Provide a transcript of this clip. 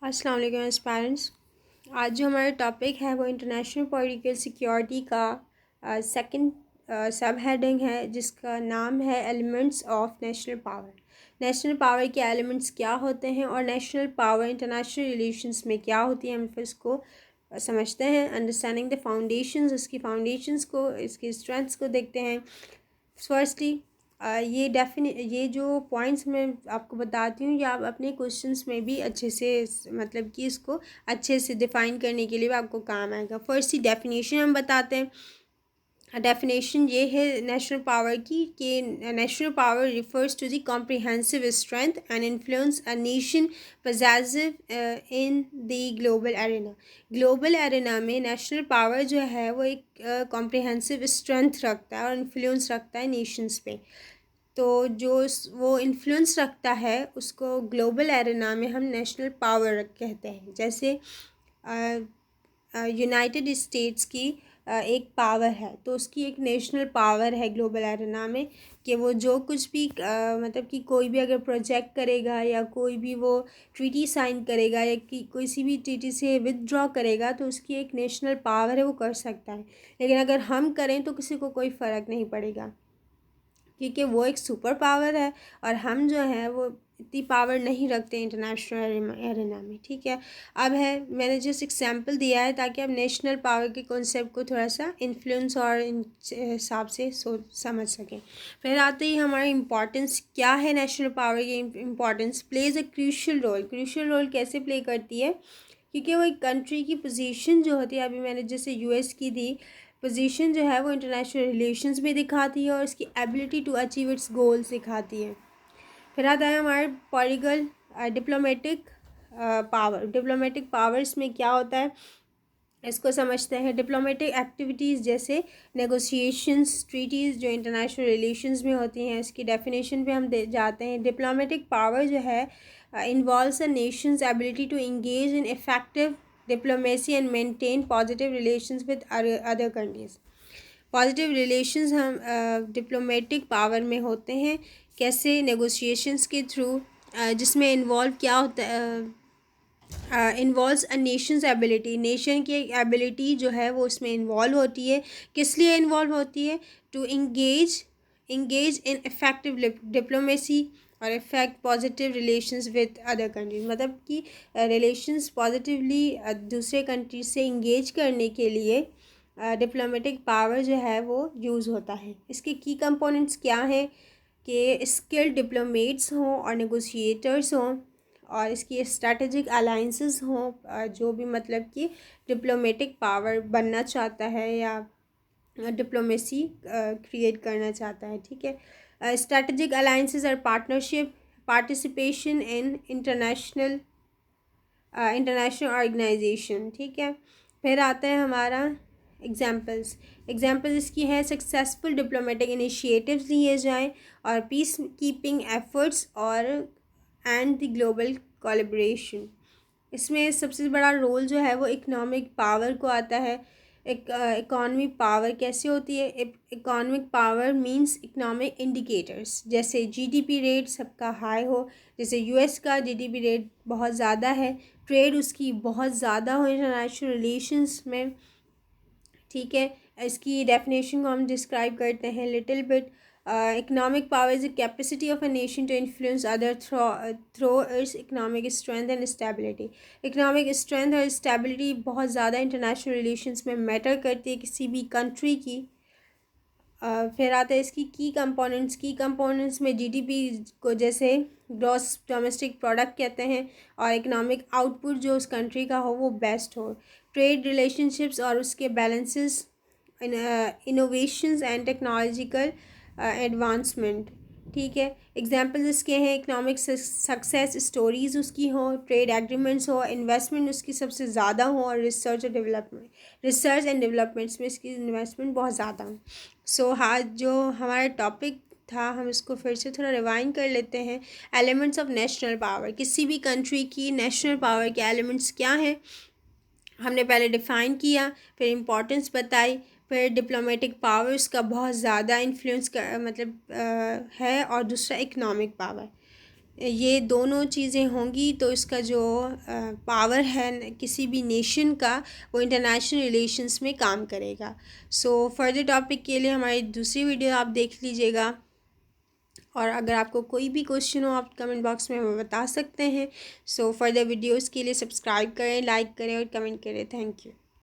अस्सलाम वालेकुम एस्पायरेंट्स। आज जो हमारा टॉपिक है वो इंटरनेशनल पॉलिटिकल सिक्योरिटी का सेकंड सब हेडिंग है, जिसका नाम है elements of national power. National power के एलिमेंट्स क्या होते हैं और नेशनल पावर इंटरनेशनल रिलेशंस में क्या होती है, हम फिर इसको समझते हैं। अंडरस्टैंडिंग द फाउंडेशंस, इसकी फाउंडेशंस को, इसकी स्ट्रेंथ्स को देखते हैं। फर्स्टली ये जो पॉइंट्स मैं आपको बताती हूँ, या आप अपने क्वेश्चंस में भी अच्छे से मतलब कि इसको अच्छे से डिफ़ाइन करने के लिए भी आपको काम आएगा। फर्स्ट ही डेफिनेशन हम बताते हैं। डेफिनेशन ये है नेशनल पावर की कि national power refers to the comprehensive strength and influence a nation possessive in the global arena. Global arena में नेशनल पावर जो है वो एक कॉम्प्रिहेंसिव स्ट्रेंथ रखता है और इन्फ्लुएंस रखता है नेशंस पे। तो जो वो इन्फ्लुएंस रखता है उसको ग्लोबल एरेना में हम नेशनल पावर कहते हैं। जैसे यूनाइटेड स्टेट्स की एक पावर है, तो उसकी एक नेशनल पावर है ग्लोबल एरेना में कि वो जो कुछ भी मतलब कि कोई भी अगर प्रोजेक्ट करेगा या कोई भी वो ट्रीटी साइन करेगा या कि किसी भी ट्रीटी से विदड्रॉ करेगा, तो उसकी एक नेशनल पावर है, वो कर सकता है। लेकिन अगर हम करें तो किसी को कोई फ़र्क नहीं पड़ेगा, क्योंकि वो एक सुपर पावर है और हम जो है वो इतनी पावर नहीं रखते इंटरनेशनल एरेना में। ठीक है, अब है मैंने जस्ट एग्जांपल दिया है ताकि आप नेशनल पावर के कॉन्सेप्ट को थोड़ा सा इन्फ्लुएंस और हिसाब से समझ सकें। फिर आते ही हमारा इम्पोर्टेंस क्या है। नेशनल पावर की importance plays a crucial role कैसे प्ले करती है, क्योंकि वो एक कंट्री की पोजीशन जो होती है, अभी मैंने जैसे यूएस की दी पोजीशन जो है वो इंटरनेशनल रिलेशंस में दिखाती है और उसकी ability to achieve its goals दिखाती है। फिर आता है हमारे political diplomatic power. Diplomatic powers में क्या होता है इसको समझते हैं। डिप्लोमेटिक एक्टिविटीज़ जैसे नेगोशिएशंस, ट्रीटीज़ जो इंटरनेशनल रिलेशंस में होती हैं, इसकी डेफिनेशन पे हम जाते हैं। डिप्लोमेटिक पावर जो है involves a nation's ability to engage in effective diplomacy and maintain positive relations with other countries. Positive relations हम डिप्लोमेटिक पावर में होते हैं कैसे, नेगोशिएशंस के थ्रू, जिसमें इन्वॉल्व क्या होता है, involves a nation's ability, nation की एबिलिटी जो है वो उसमें इन्वॉल्व होती है। किस लिए इन्वॉल्व होती है? To engage in effective diplomacy और effect positive relations with other countries, मतलब कि रिलेशंस पॉजिटिवली दूसरे कंट्रीज से इंगेज करने के लिए डिप्लोमेटिक पावर जो है वो यूज़ होता है। इसके की कंपोनेंट्स क्या हैं कि स्किल्ड डिप्लोमेट्स हों और नेगोशिएटर्स हों, और इसकी स्ट्रैटेजिक अलाइंसेस हों, जो भी मतलब कि डिप्लोमेटिक पावर बनना चाहता है या डिप्लोमेसी क्रिएट करना चाहता है। ठीक है, स्ट्रैटेजिक अलाइंसेस और partnership, participation in international organization. ठीक है, फिर आता है हमारा एग्जाम्पल्स इसकी है सक्सेसफुल डिप्लोमेटिक इनिशिएटिव्स लिए जाएं और पीस कीपिंग एफर्ट्स और एंड द ग्लोबल कोलैबोरेशन। इसमें सबसे बड़ा रोल जो है वो इकोनॉमिक पावर को आता है। इकोनॉमिक पावर कैसे होती है? Economic power means economic indicators, जैसे जीडीपी रेट सबका हाई हो, जैसे यूएस का जीडीपी रेट बहुत ज़्यादा है, ट्रेड उसकी बहुत ज़्यादा हो इंटरनेशनल रिलेशंस में। ठीक है, इसकी डेफिनेशन को हम डिस्क्राइब करते हैं little bit. Economic power is the capacity of a nation to influence other through its economic strength and stability. Economic strength और स्टेबिलिटी बहुत ज़्यादा इंटरनेशनल रिलेशंस में मैटर करती है किसी भी कंट्री की। फिर आता है इसकी की कंपोनेंट्स में जीडीपी को जैसे ग्रॉस डोमेस्टिक प्रोडक्ट कहते हैं, और इकोनॉमिक आउटपुट जो उस कंट्री का हो वो बेस्ट हो। ट्रेड रिलेशनशिप्स और उसके balances, innovations and technological advancement. ठीक है, एग्जांपल्स इसके हैं इकोनॉमिक सक्सेस स्टोरीज़ उसकी हो, ट्रेड एग्रीमेंट्स हो, इन्वेस्टमेंट उसकी सबसे ज़्यादा हो, और रिसर्च एंड डेवलपमेंट्स में इसकी इन्वेस्टमेंट बहुत ज़्यादा हो। सो हाँ, जो हमारा टॉपिक था हम इसको फिर से थोड़ा रिवाइंड कर लेते हैं। एलिमेंट्स ऑफ नेशनल पावर, किसी भी कंट्री की नेशनल पावर के एलिमेंट्स क्या हैं हमने पहले डिफ़ाइन किया, फिर इम्पोर्टेंस बताई, फिर डिप्लोमेटिक पावर्स का बहुत ज़्यादा इन्फ्लुएंस मतलब है, और दूसरा इकोनॉमिक पावर। ये दोनों चीज़ें होंगी तो इसका जो पावर है किसी भी नेशन का, वो इंटरनेशनल रिलेशंस में काम करेगा। सो फर्दर टॉपिक के लिए हमारी दूसरी वीडियो आप देख लीजिएगा, और अगर आपको कोई भी क्वेश्चन हो आप कमेंट बॉक्स में हमें बता सकते हैं। सो फर्दर वीडियोस के लिए सब्सक्राइब करें, लाइक करें और कमेंट करें। Thank you.